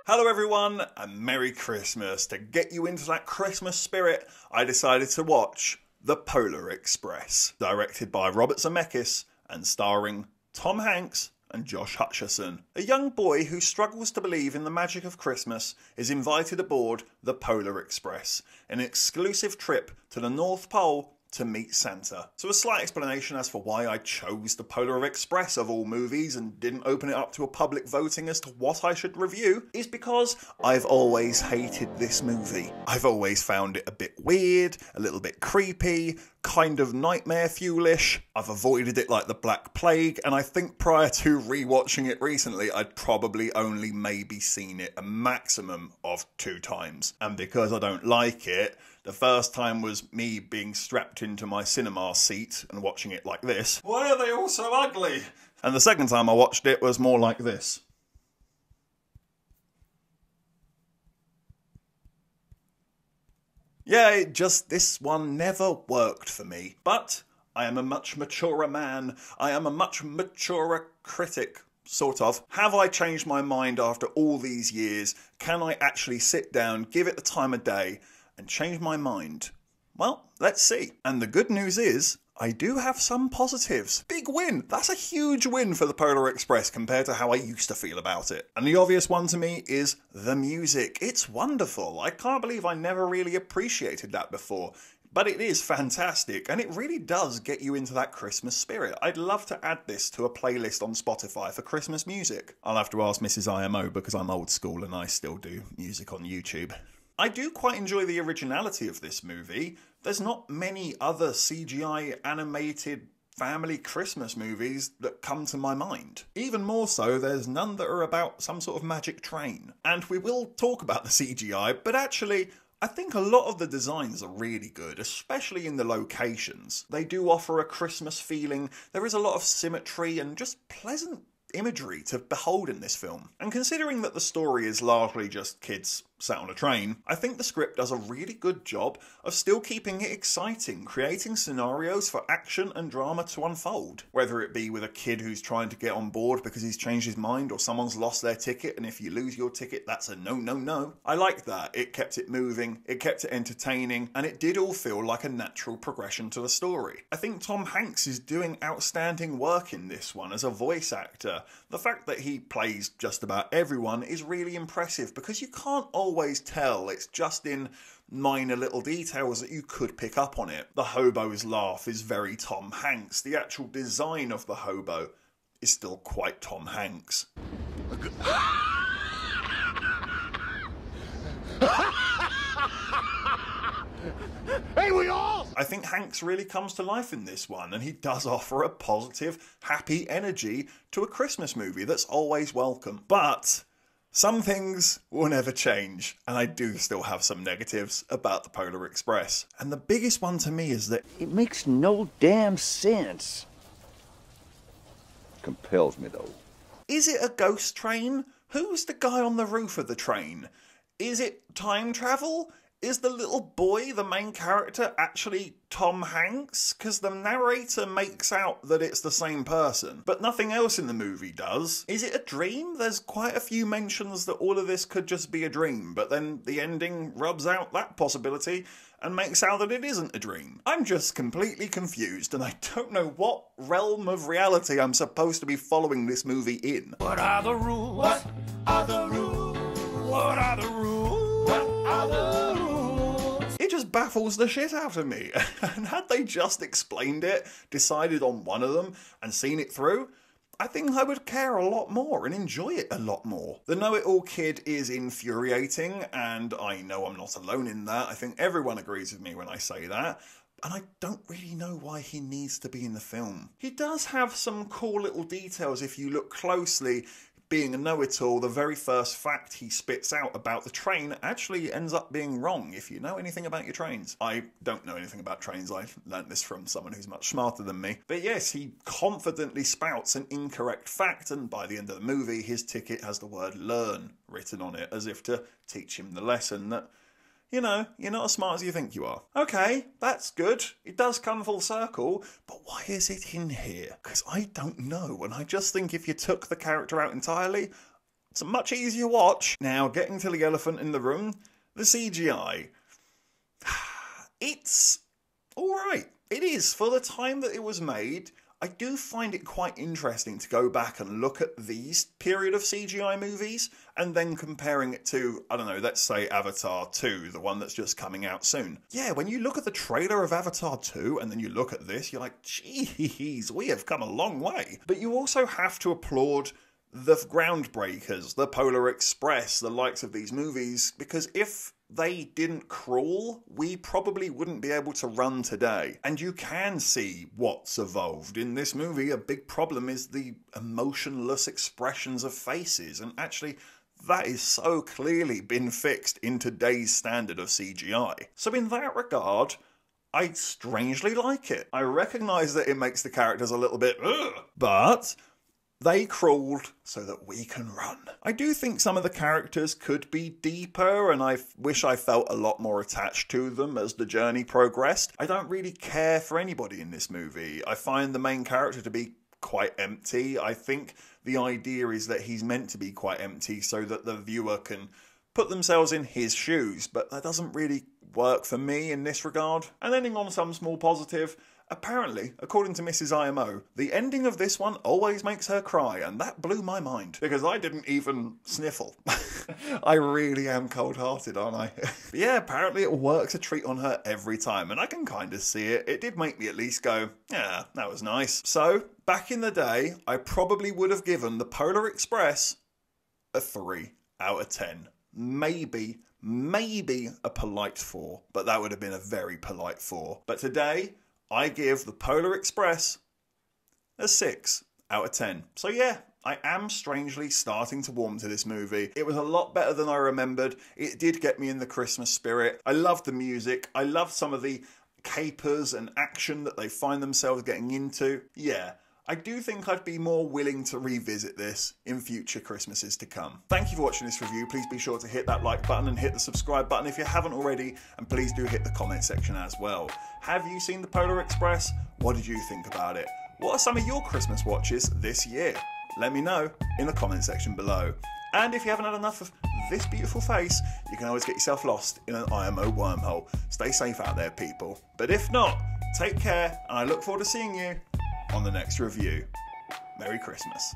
Hello everyone, and Merry Christmas. To get you into that Christmas spirit, I decided to watch The Polar Express, directed by Robert Zemeckis and starring Tom Hanks and Josh Hutcherson. A young boy who struggles to believe in the magic of Christmas is invited aboard the Polar Express, an exclusive trip to the North Pole to meet Santa. So a slight explanation as for why I chose the Polar Express of all movies and didn't open it up to a public voting as to what I should review is because I've always hated this movie. I've always found it a bit weird, a little bit creepy, kind of nightmare fuelish. I've avoided it like the Black Plague, and I think prior to rewatching it recently, I'd probably only maybe seen it a maximum of 2 times. And because I don't like it, the first time was me being strapped into my cinema seat and watching it like this. Why are they all so ugly? And the second time I watched it was more like this. Yeah, this one never worked for me. But I am a much maturer man. I am a much maturer critic. Sort of. Have I changed my mind after all these years? Can I actually sit down, give it the time of day, and change my mind? Well, let's see. And the good news is, I do have some positives. Big win! That's a huge win for the Polar Express compared to how I used to feel about it. And the obvious one to me is the music. It's wonderful. I can't believe I never really appreciated that before. But it is fantastic, and it really does get you into that Christmas spirit. I'd love to add this to a playlist on Spotify for Christmas music. I'll have to ask Mrs. IMO because I'm old school and I still do music on YouTube. I do quite enjoy the originality of this movie. There's not many other CGI animated family Christmas movies that come to my mind. Even more so, there's none that are about some sort of magic train. And we will talk about the CGI, but actually, I think a lot of the designs are really good, especially in the locations. They do offer a Christmas feeling. There is a lot of symmetry and just pleasant imagery to behold in this film. And considering that the story is largely just kids sat on a train, I think the script does a really good job of still keeping it exciting, creating scenarios for action and drama to unfold. Whether it be with a kid who's trying to get on board because he's changed his mind, or someone's lost their ticket, and if you lose your ticket, that's a no. I like that. It kept it moving, it kept it entertaining, and it did all feel like a natural progression to the story. I think Tom Hanks is doing outstanding work in this one as a voice actor. The fact that he plays just about everyone is really impressive because you can't always tell. It's just in minor little details that you could pick up on it. The hobo's laugh is very Tom Hanks. The actual design of the hobo is still quite Tom Hanks. Hey, we all! I think Hanks really comes to life in this one, and he does offer a positive, happy energy to a Christmas movie that's always welcome. But some things will never change, and I do still have some negatives about the Polar Express. And the biggest one to me is that It makes no damn sense. Compels me, though. is it a ghost train? Who's the guy on the roof of the train? Is it time travel? Is the little boy, the main character, actually Tom Hanks? Because the narrator makes out that it's the same person, but nothing else in the movie does. Is it a dream? There's quite a few mentions that all of this could just be a dream, but then the ending rubs out that possibility and makes out that it isn't a dream. I'm just completely confused, and I don't know what realm of reality I'm supposed to be following this movie in. What are the rules? What are the rules? What are the rules? What are the rules? It just baffles the shit out of me. And had they just explained it, decided on one of them, and seen it through, I think I would care a lot more and enjoy it a lot more. The know-it-all kid is infuriating, and I know I'm not alone in that. I think everyone agrees with me when I say that. And I don't really know why he needs to be in the film. He does have some cool little details if you look closely. Being a know-it-all, the very first fact he spits out about the train actually ends up being wrong if you know anything about your trains. I don't know anything about trains. I learnt this from someone who's much smarter than me. But yes, he confidently spouts an incorrect fact, and by the end of the movie, his ticket has the word learn written on it, as if to teach him the lesson that, you know, you're not as smart as you think you are. Okay, that's good. It does come full circle, but why is it in here? Because I don't know, and I just think if you took the character out entirely, It's a much easier watch. Now, getting to the elephant in the room, the CGI. It's alright. It is. For the time that it was made, I do find it quite interesting to go back and look at these period of CGI movies and then comparing it to, I don't know, let's say Avatar 2, the one that's just coming out soon. Yeah, when you look at the trailer of Avatar 2 and then you look at this, you're like, geez, we have come a long way. But you also have to applaud the groundbreakers, the Polar Express, the likes of these movies, because if they didn't crawl, we probably wouldn't be able to run today. And you can see what's evolved. In this movie, a big problem is the emotionless expressions of faces, and actually that is so clearly been fixed in today's standard of CGI. So in that regard, I strangely like it. I recognise that it makes the characters a little bit ugh, but they crawled so that we can run. I do think some of the characters could be deeper, and I wish I felt a lot more attached to them as the journey progressed. I don't really care for anybody in this movie. I find the main character to be quite empty. I think the idea is that he's meant to be quite empty so that the viewer can put themselves in his shoes, but that doesn't really work for me in this regard. And ending on some small positive, apparently, according to Mrs. IMO, the ending of this one always makes her cry, and that blew my mind, because I didn't even sniffle. I really am cold-hearted, aren't I? But yeah, apparently it works a treat on her every time, and I can kind of see it. It did make me at least go, yeah, that was nice. So, back in the day, I probably would have given the Polar Express a 3 out of 10. Maybe a polite 4, but that would have been a very polite 4. But today, I give the Polar Express a 6 out of 10. So yeah, I am strangely starting to warm to this movie. It was a lot better than I remembered. It did get me in the Christmas spirit. I loved the music. I loved some of the capers and action that they find themselves getting into. Yeah, I do think I'd be more willing to revisit this in future Christmases to come. Thank you for watching this review. Please be sure to hit that like button and hit the subscribe button if you haven't already, and please do hit the comment section as well. Have you seen the Polar Express? What did you think about it? What are some of your Christmas watches this year? Let me know in the comment section below. And if you haven't had enough of this beautiful face, you can always get yourself lost in an IMO wormhole. Stay safe out there, people. But if not, take care, and I look forward to seeing you on the next review. Merry Christmas.